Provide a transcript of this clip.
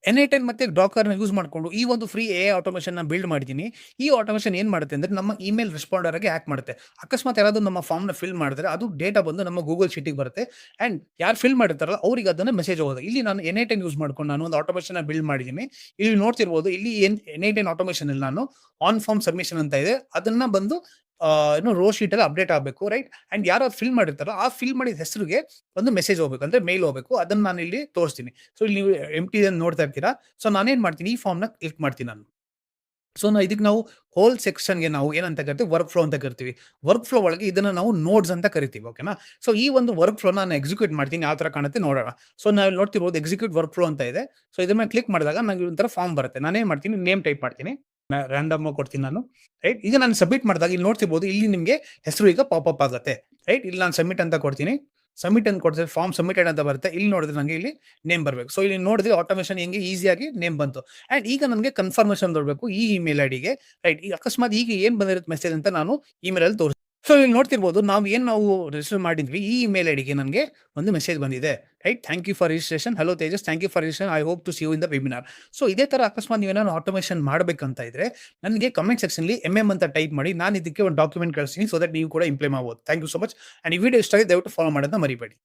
N8N ಮತ್ತೆ ಡಾಕರ್‌ನ use ಮಾಡ್ಕೊಂಡು ಈ ಒಂದು ಫ್ರೀ ಎಐ ಆಟೋಮೇಷನ್‌ನ ಬಿಲ್ಡ್ ಮಾಡಿದ್ದೀನಿ. ಈ ಆಟೋಮೇಷನ್ ಏನ್ ಮಾಡುತ್ತೆ ಅಂದ್ರೆ ನಮ್ಮ ಇಮೇಲ್ ರೆಸ್ಪಾಂಡರ್ ಆಗಿ ಆಕ್ಟ್ ಮಾಡುತ್ತೆ. ಅಕಸ್ಮಾತ್ ಯಾರಾದ್ರು ನಮ್ಮ ಫಾರ್ಮ್‌ನ ಫಿಲ್ ಮಾಡಿದ್ರೆ ಅದು ಡೇಟಾ ಬಂದು ನಮ್ಮ ಗೂಗಲ್ ಶೀಟಿಗೆ ಬರುತ್ತೆ. ಅಂಡ್ ಯಾರು ಫಿಲ್ ಮಾಡಿರ್ತಾರಲ್ಲ ಅವ್ರಿಗೆ ಅದನ್ನ ಮೆಸೇಜ್ ಹೋಗುತ್ತೆ. ಇಲ್ಲಿ ನಾನು N8N ಯೂಸ್ ಮಾಡ್ಕೊಂಡು ನಾನು ಒಂದು ಆಟೋಮೇಷನ್‌ನ ಬಿಲ್ಡ್ ಮಾಡಿದ್ದೀನಿ. ಇಲ್ಲಿ ನೋಡ್ತಿರ್ಬೋದು ಇಲ್ಲಿ N8N ಆಟೋಮೇಷನ್ ಅಲ್ಲಿ ನಾನು ಆನ್ ಫಾರ್ಮ್ ಸಬ್ಮಿಷನ್ ಅಂತ ಇದೆ. ಅದನ್ನ ಬಂದು ರೋ ಶೀಟ್ ಅಲ್ಲಿ ಅಪ್ಡೇಟ್ ಆಗಬೇಕು ರೈಟ್. ಅಂಡ್ ಯಾರು ಫಿಲ್ ಮಾಡಿರ್ತಾರೋ ಆ ಫಿಲ್ ಮಾಡಿದ ಹೆಸರಿಗೆ ಒಂದು ಮೆಸೇಜ್ ಹೋಗ್ಬೇಕು ಅಂದ್ರೆ ಮೇಲ್ ಹೋಗ್ಬೇಕು. ಅದನ್ನ ನಾನು ಇಲ್ಲಿ ತೋರಿಸ್ತೀನಿ. ಸೊ ಇಲ್ಲಿ ನೀವು ಎಂಪ್ಟಿ ನೋಡ್ತಾ ಇರ್ತೀರಾ. ಸೊ ನಾನೇನ್ ಮಾಡ್ತೀನಿ ಈ ಫಾರ್ಮ್‌ನ ಕ್ಲಿಕ್ ಮಾಡ್ತೀನಿ ನಾನು. ಸೊ ಇದಕ್ಕೆ ನಾವು ಹೋಲ್ ಸೆಕ್ಷನ್‌ಗೆ ನಾವು ಏನಂತ ಕರಿತೀವಿ ವರ್ಕ್ ಫ್ಲೋ ಅಂತ ಕರಿತೀವಿ. ವರ್ಕ್ ಫ್ಲೋ ಒಳಗೆ ಇದನ್ನ ನಾವು ನೋಡ್ಸ್ ಅಂತ ಕರಿತೀವಿ. ಓಕೆನಾ? ಸೊ ಈ ಒಂದು ವರ್ಕ್ ಫ್ಲೋನ ನಾನು ಎಕ್ಸಿಕ್ಯೂಟ್ ಮಾಡ್ತೀನಿ. ಯಾವ ತರ ಕಾಣುತ್ತೆ ನೋಡೋಣ. ಸೊ ನಾವು ನೋಡ್ತಿರ್ಬೋದು ಎಕ್ಸಿಕ್ಯೂಟ್ ವರ್ಕ್ ಫ್ಲೋ ಅಂತ ಇದೆ. ಸೊ ಇದ್ರ ಮೇಲೆ ಕ್ಲಿಕ್ ಮಾಡಿದಾಗ ನನಗೆ ಒಂಥರ ಫಾರ್ಮ್ ಬರುತ್ತೆ. ನಾನೇನ್ ಮಾಡ್ತೀನಿ ನೇಮ್ ಟೈಪ್ ಮಾಡ್ತೀನಿ. ರಾಂಡಮ್ ಆಗಿ ಕೊಡ್ತೀನಿ ನಾನು. ರೈಟ್? ಈಗ ನಾನು ಸಬ್ಮಿಟ್ ಮಾಡಿದಾಗ ಇಲ್ಲಿ ನೋಡ್ತಿರ್ಬೋದು ಇಲ್ಲಿ ನಿಮಗೆ ಹೆಸರು ಈಗ ಪಾಪ್ ಅಪ್ ಆಗುತ್ತೆ. ರೈಟ್? ಇಲ್ಲಿ ನಾನು ಸಬ್ಮಿಟ್ ಅಂತ ಕೊಡ್ತೀನಿ. ಸಬ್ಮಿಟ್ ಅಂತ ಕೊಡ್ತಾರೆ ಫಾರ್ಮ್ ಸಬ್ಮಿಟೆಡ್ ಅಂತ ಬರುತ್ತೆ. ಇಲ್ಲಿ ನೋಡಿದ್ರೆ ನನಗೆ ಇಲ್ಲಿ ನೇಮ್ ಬರಬೇಕು. ಸೊ ಇಲ್ಲಿ ನೋಡಿದ್ರೆ ಆಟೋಮೇಷನ್ ಹೆಂಗೆ ಈಸಿಯಾಗಿ ನೇಮ್ ಬಂತು. ಅಂಡ್ ಈಗ ನನಗೆ ಕನ್ಫರ್ಮೇಷನ್ ಬರಬೇಕು ಈ ಇಮೇಲ್ ಐಡಿಗೆ. ರೈಟ್? ಈಗ ಅಕಸ್ಮಾತ್ ಈಗ ಏನ್ ಬಂದಿರುತ್ತೆ ಮೆಸೇಜ್ ಅಂತ ನಾನು ಇಮೇಲ್ ಅಲ್ಲಿ ತೋರಿಸ್ತೀನಿ. ಸೊ ಇಲ್ಲಿ ನೋಡ್ತಿರ್ಬೋದು ನಾವು ರಿಜಿಸ್ಟರ್ ಮಾಡಿದ್ವಿ ಈ ಇಮೇಲ್ ಐಡಿಗೆ ನನಗೆ ಒಂದು ಮೆಸೇಜ್ ಬಂದಿದೆ. Right? Thank you for registration. Hello Tejas, thank you for registration. I hope to see you in the webinar. So ಇದೇ ತರ ಅಕಸ್ಮಾತ್ ನೀವೇನಾದ್ರು ಆಟೋಮೇಷನ್ ಮಾಡಬೇಕಂತ ಇದ್ರೆ ನನಗೆ ಕಮೆಂಟ್ ಸೆಕ್ಷನ್‌ಲಿ ಅಂತ ಟೈಪ್ ಮಾಡಿ. ನಾನು ಇದಕ್ಕೆ ಒಂದು ಡಾಕ್ಯುಮೆಂಟ್ ಕಳಿಸ್ತೀನಿ ಸೊ ದಟ್ ನೀವು ಕೂಡ ಇಂಪ್ಲಿಮೆಂಟ್ ಮಾಡಬಹುದು. Thank you so much. And ಈ ವಿಡಿಯೋ ಇಷ್ಟ ಆಗಿದೆ ದಯವಿಟ್ಟು ಫಾಲೋ ಮಾಡೋದನ್ನ ಮರಿಬೇಡಿ.